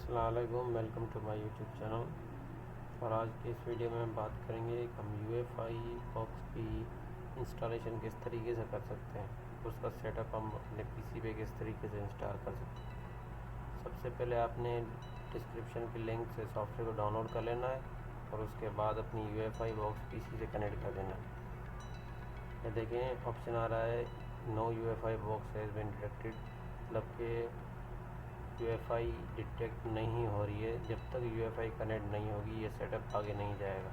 अस्सलाम वालेकुम, welcome to my YouTube channel. और आज की इस वीडियो में हम बात करेंगे कि हम यूएफआई बॉक्स की इंस्टॉलेशन किस तरीके से कर सकते हैं, उसका सेटअप हम अपने पीसी पे किस तरीके से इंस्टॉल कर सकते हैं। सबसे पहले आपने डिस्क्रिप्शन की लिंक से सॉफ्टवेयर को डाउनलोड कर लेना है और उसके बाद अपनी यूएफआई बॉक्स पीसी से कनेक्ट कर देना है। ये देखें ऑप्शन आ रहा है no UFI box has been detected, मतलब कि यूएफआई डिटेक्ट नहीं हो रही है। जब तक यूएफआई कनेक्ट नहीं होगी ये सेटअप आगे नहीं जाएगा।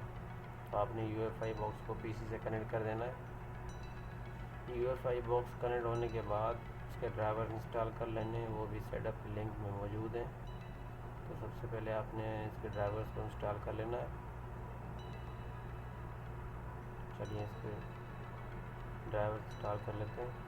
तो आपने यूएफआई बॉक्स को पीसी से कनेक्ट कर देना है। यूएफआई बॉक्स कनेक्ट होने के बाद उसके ड्राइवर इंस्टॉल कर लेने हैं, वो भी सेटअप लिंक में मौजूद हैं। तो सबसे पहले आपने इसके ड्राइवर्स को इंस्टॉल कर लेना है। चलिए इसके ड्राइवर इंस्टॉल कर लेते हैं।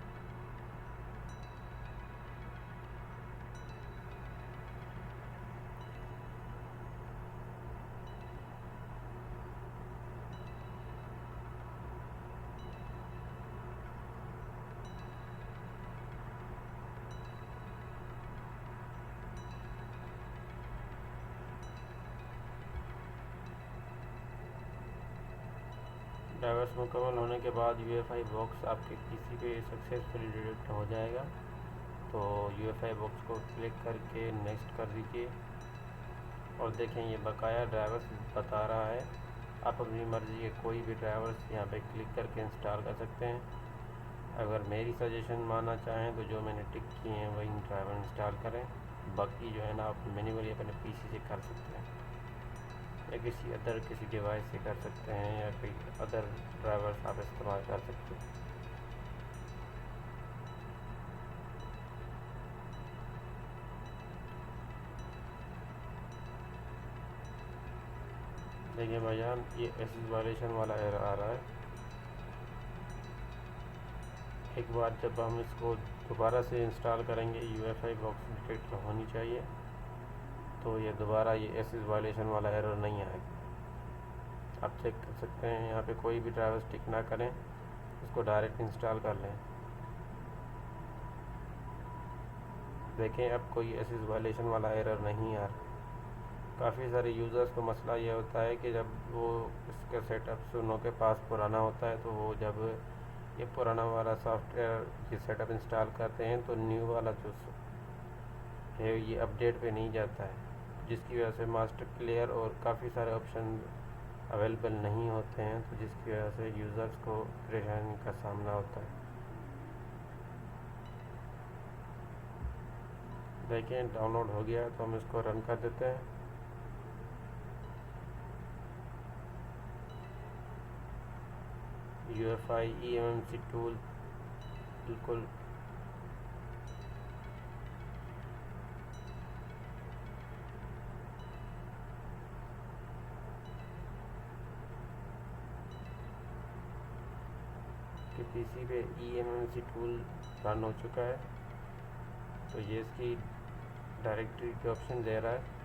ड्राइवर्स मुकम्मल होने के बाद यूएफआई बॉक्स आपके पीसी पे सक्सेसफुली डिटेक्ट हो जाएगा। तो यूएफआई बॉक्स को क्लिक करके नेक्स्ट कर दीजिए और देखें ये बकाया ड्राइवर्स बता रहा है। आप अपनी मर्ज़ी के कोई भी ड्राइवर्स यहाँ पे क्लिक करके इंस्टॉल कर सकते हैं। अगर मेरी सजेशन मानना चाहें तो जो मैंने टिक किए हैं वही ड्राइवर इंस्टॉल करें, बाकी जो है ना आप मैन्युअली अपने पीसी से कर सकते हैं या किसी डिवाइस से कर सकते हैं या कोई अदर ड्राइवर्स आप इस्तेमाल कर सकते हैं। देखिए भाईजान ये एक्सेस वायलेशन वाला एरर आ रहा है। एक बार जब हम इसको दोबारा से इंस्टॉल करेंगे यूएफआई बॉक्स डिटेक्ट होनी चाहिए, तो ये दोबारा ये एक्सेस वायलेशन वाला एरर नहीं आएगा। आप चेक कर सकते हैं यहाँ पे कोई भी ड्राइवर स्टिक ना करें, इसको डायरेक्ट इंस्टॉल कर लें। देखें अब कोई एक्सेस वायलेशन वाला एरर नहीं आ रहा। काफ़ी सारे यूज़र्स को मसला ये होता है कि जब वो इसका सेटअप उनों के पास पुराना होता है तो वो जब ये पुराना वाला सॉफ्टवेयर ये सेटअप इंस्टॉल करते हैं तो न्यू वाला जो है ये अपडेट पे नहीं जाता है, जिसकी वजह से मास्टर क्लियर और काफ़ी सारे ऑप्शन अवेलेबल नहीं होते हैं, तो जिसकी वजह से यूज़र्स को परेशानी का सामना होता है। देखें डाउनलोड हो गया तो हम इसको रन कर देते हैं। यूएफआई eMMC टूल बिल्कुल कि पीसी पे eMMC टूल रन हो चुका है। तो ये इसकी डायरेक्टरी के ऑप्शन दे रहा है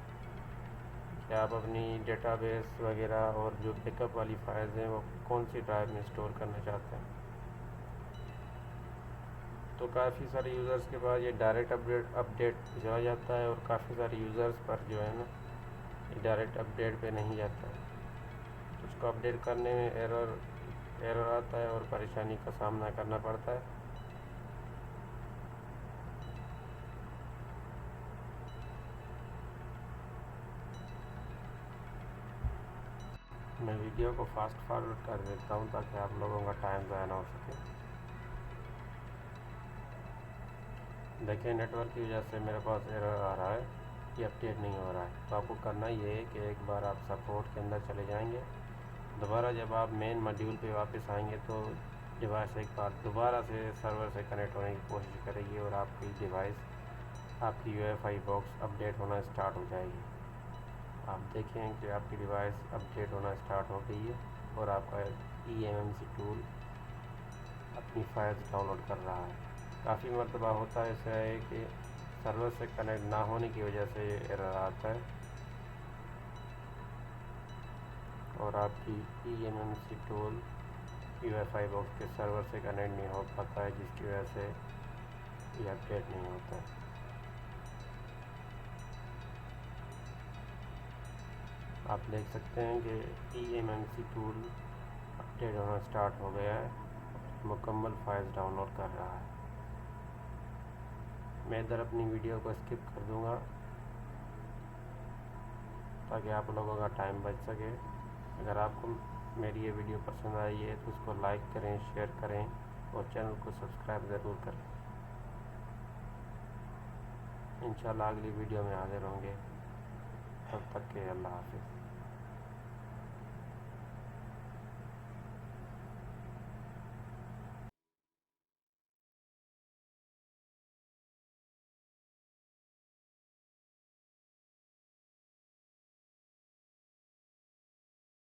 कि आप अपनी डेटाबेस वगैरह और जो बैकअप वाली फाइल्स हैं वो कौन सी ड्राइव में स्टोर करना चाहते हैं। तो काफ़ी सारे यूज़र्स के पास ये डायरेक्ट अपडेट चला जाता है और काफ़ी सारे यूज़र्स पर जो है ना ये डायरेक्ट अपडेट पे नहीं जाता है। तो उसको अपडेट करने में एरर आता है और परेशानी का सामना करना पड़ता है। मैं वीडियो को फास्ट फॉरवर्ड कर देता हूँ ताकि आप लोगों का टाइम ज़ाया ना हो सके। देखिए नेटवर्क की वजह से मेरे पास एरर आ रहा है कि अपडेट नहीं हो रहा है। तो आपको करना ये है कि एक बार आप सपोर्ट के अंदर चले जाएंगे, दोबारा जब आप मेन मॉड्यूल पे वापस आएंगे तो डिवाइस एक बार दोबारा से सर्वर से कनेक्ट होने की कोशिश करेगी और आपकी डिवाइस आपकी यूएफआई बॉक्स अपडेट होना स्टार्ट हो जाएगी। आप देखें कि आपकी डिवाइस अपडेट होना स्टार्ट हो गई है और आपका eMMC टूल अपनी फाइल्स डाउनलोड कर रहा है। काफ़ी मरतबा होता है ऐसा है कि सर्वर से कनेक्ट ना होने की वजह से ये एरर आता है और आपकी eMMC टूल यूएफआई बॉक्स के सर्वर से कनेक्ट नहीं हो पाता है, जिसकी वजह से ये अपडेट नहीं होता है। आप देख सकते हैं कि eMMC टूल अपडेट होना स्टार्ट हो गया है, मुकम्मल फाइल्स डाउनलोड कर रहा है। मैं इधर अपनी वीडियो को स्किप कर दूंगा ताकि आप लोगों का टाइम बच सके। अगर आपको मेरी ये वीडियो पसंद आई है तो उसको लाइक करें, शेयर करें और चैनल को सब्सक्राइब ज़रूर करें। इंशाल्लाह अगली वीडियो में हाजिर होंगे। तब तक के अल्लाह हाफिज़।